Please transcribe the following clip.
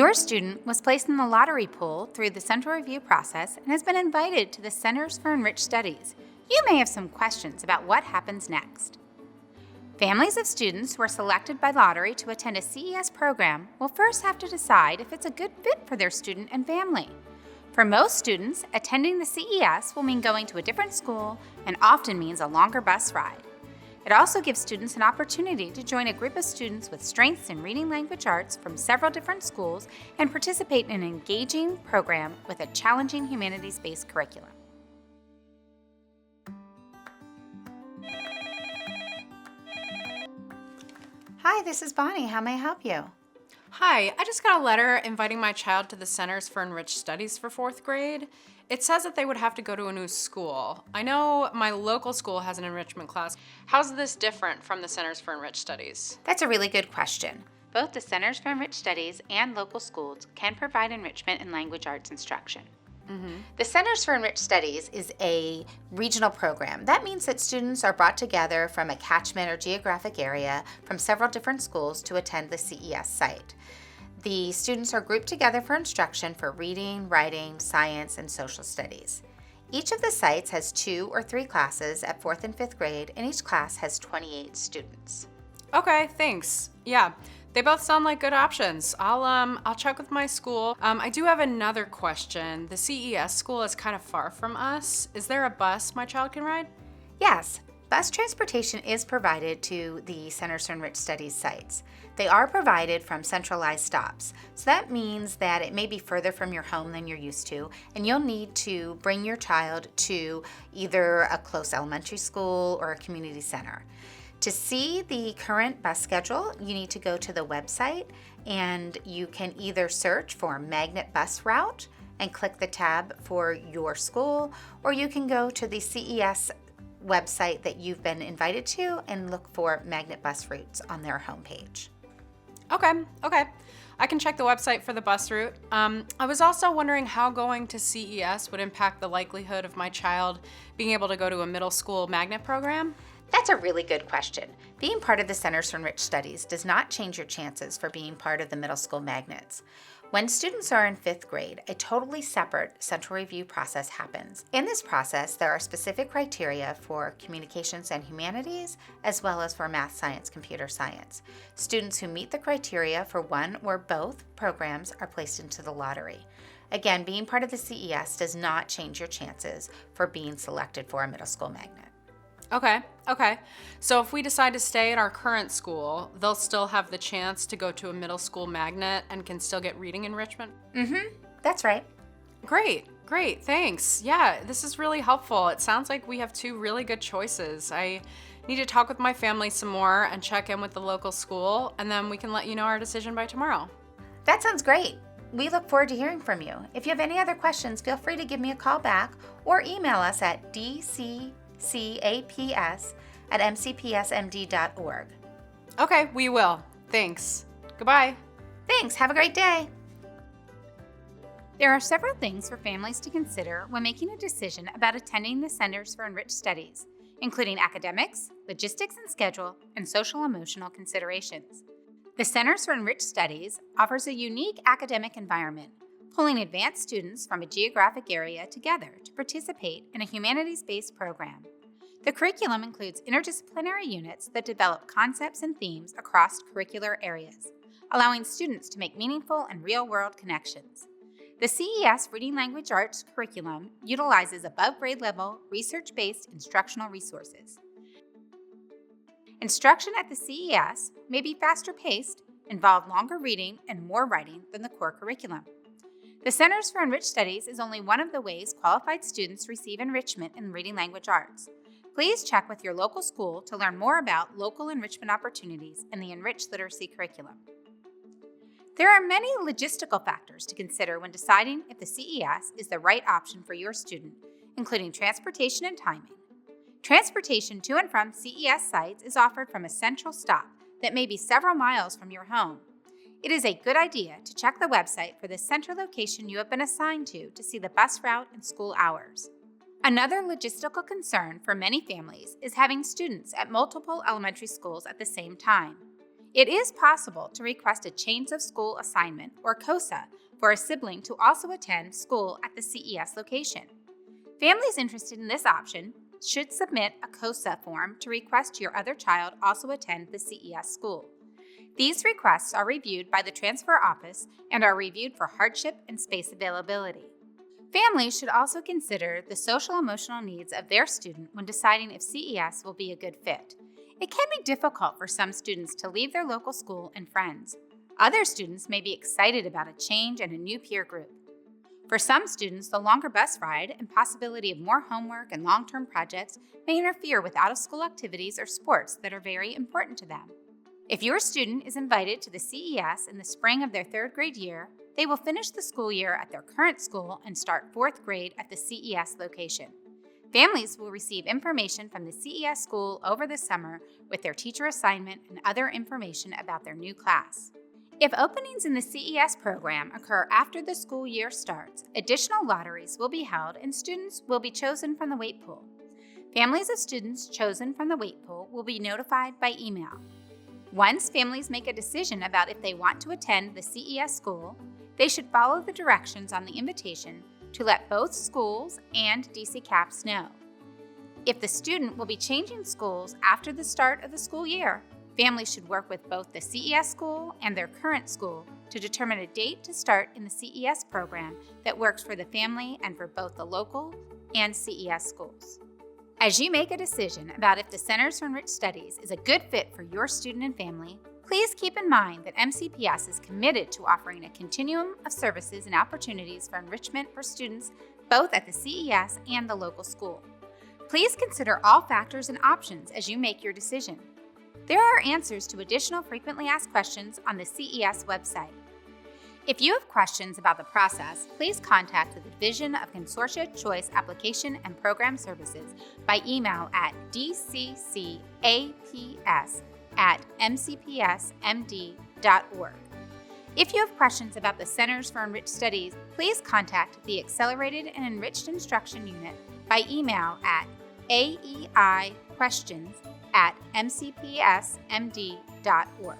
Your student was placed in the lottery pool through the central review process and has been invited to the Centers for Enriched Studies. You may have some questions about what happens next. Families of students who are selected by lottery to attend a CES program will first have to decide if it's a good fit for their student and family. For most students, attending the CES will mean going to a different school and often means a longer bus ride. It also gives students an opportunity to join a group of students with strengths in reading language arts from several different schools and participate in an engaging program with a challenging humanities-based curriculum. Hi, this is Bonnie. How may I help you? Hi, I just got a letter inviting my child to the Centers for Enriched Studies for 4th grade. It says that they would have to go to a new school. I know my local school has an enrichment class. How's this different from the Centers for Enriched Studies? That's a really good question. Both the Centers for Enriched Studies and local schools can provide enrichment in language arts instruction. The Centers for Enriched Studies is a regional program. That means that students are brought together from a catchment or geographic area from several different schools to attend the CES site. The students are grouped together for instruction for reading, writing, science, and social studies. Each of the sites has 2 or 3 classes at 4th and 5th grade, and each class has 28 students. Okay, thanks. Yeah, they both sound like good options. I'll check with my school. I do have another question. The CES school is kind of far from us. Is there a bus my child can ride? Yes, bus transportation is provided to the Centers for Enriched Studies sites. They are provided from centralized stops. So that means that it may be further from your home than you're used to, and you'll need to bring your child to either a close elementary school or a community center. To see the current bus schedule, you need to go to the website, and you can either search for Magnet Bus Route and click the tab for your school, or you can go to the CES website that you've been invited to and look for Magnet Bus Routes on their homepage. Okay. I can check the website for the bus route. I was also wondering how going to CES would impact the likelihood of my child being able to go to a middle school magnet program. That's a really good question. Being part of the Centers for Enriched Studies does not change your chances for being part of the middle school magnets. When students are in 5th grade, a totally separate central review process happens. In this process, there are specific criteria for communications and humanities, as well as for math, science, computer science. Students who meet the criteria for one or both programs are placed into the lottery. Again, being part of the CES does not change your chances for being selected for a middle school magnet. Okay. So if we decide to stay at our current school, they'll still have the chance to go to a middle school magnet and can still get reading enrichment? That's right. Great, thanks. Yeah, this is really helpful. It sounds like we have 2 really good choices. I need to talk with my family some more and check in with the local school, and then we can let you know our decision by tomorrow. That sounds great. We look forward to hearing from you. If you have any other questions, feel free to give me a call back or email us at dccaps@mcpsmd.org. Okay, we will. Thanks. Goodbye. Thanks. Have a great day. There are several things for families to consider when making a decision about attending the Centers for Enriched Studies, including academics, logistics and schedule, and social-emotional considerations. The Centers for Enriched Studies offers a unique academic environment, pulling advanced students from a geographic area together to participate in a humanities-based program. The curriculum includes interdisciplinary units that develop concepts and themes across curricular areas, allowing students to make meaningful and real-world connections. The CES Reading Language Arts curriculum utilizes above-grade level, research-based instructional resources. Instruction at the CES may be faster paced, involve longer reading, and more writing than the core curriculum. The Centers for Enriched Studies is only one of the ways qualified students receive enrichment in reading language arts. Please check with your local school to learn more about local enrichment opportunities and the enriched literacy curriculum. There are many logistical factors to consider when deciding if the CES is the right option for your student, including transportation and timing. Transportation to and from CES sites is offered from a central stop that may be several miles from your home. It is a good idea to check the website for the center location you have been assigned to see the bus route and school hours. Another logistical concern for many families is having students at multiple elementary schools at the same time. It is possible to request a Chains of School assignment, or COSA, for a sibling to also attend school at the CES location. Families interested in this option should submit a COSA form to request your other child also attend the CES school. These requests are reviewed by the transfer office and are reviewed for hardship and space availability. Families should also consider the social-emotional needs of their student when deciding if CES will be a good fit. It can be difficult for some students to leave their local school and friends. Other students may be excited about a change and a new peer group. For some students, the longer bus ride and possibility of more homework and long-term projects may interfere with out-of-school activities or sports that are very important to them. If your student is invited to the CES in the spring of their 3rd grade year, they will finish the school year at their current school and start 4th grade at the CES location. Families will receive information from the CES school over the summer with their teacher assignment and other information about their new class. If openings in the CES program occur after the school year starts, additional lotteries will be held and students will be chosen from the wait pool. Families of students chosen from the wait pool will be notified by email. Once families make a decision about if they want to attend the CES school, they should follow the directions on the invitation to let both schools and DC CAPS know. If the student will be changing schools after the start of the school year, families should work with both the CES school and their current school to determine a date to start in the CES program that works for the family and for both the local and CES schools. As you make a decision about if the Centers for Enriched Studies is a good fit for your student and family, please keep in mind that MCPS is committed to offering a continuum of services and opportunities for enrichment for students both at the CES and the local school. Please consider all factors and options as you make your decision. There are answers to additional frequently asked questions on the CES website. If you have questions about the process, please contact the Division of Consortia Choice Application and Program Services by email at dccaps@mcps-md.org. If you have questions about the Centers for Enriched Studies, please contact the Accelerated and Enriched Instruction Unit by email at aeiquestions@mcps-md.org.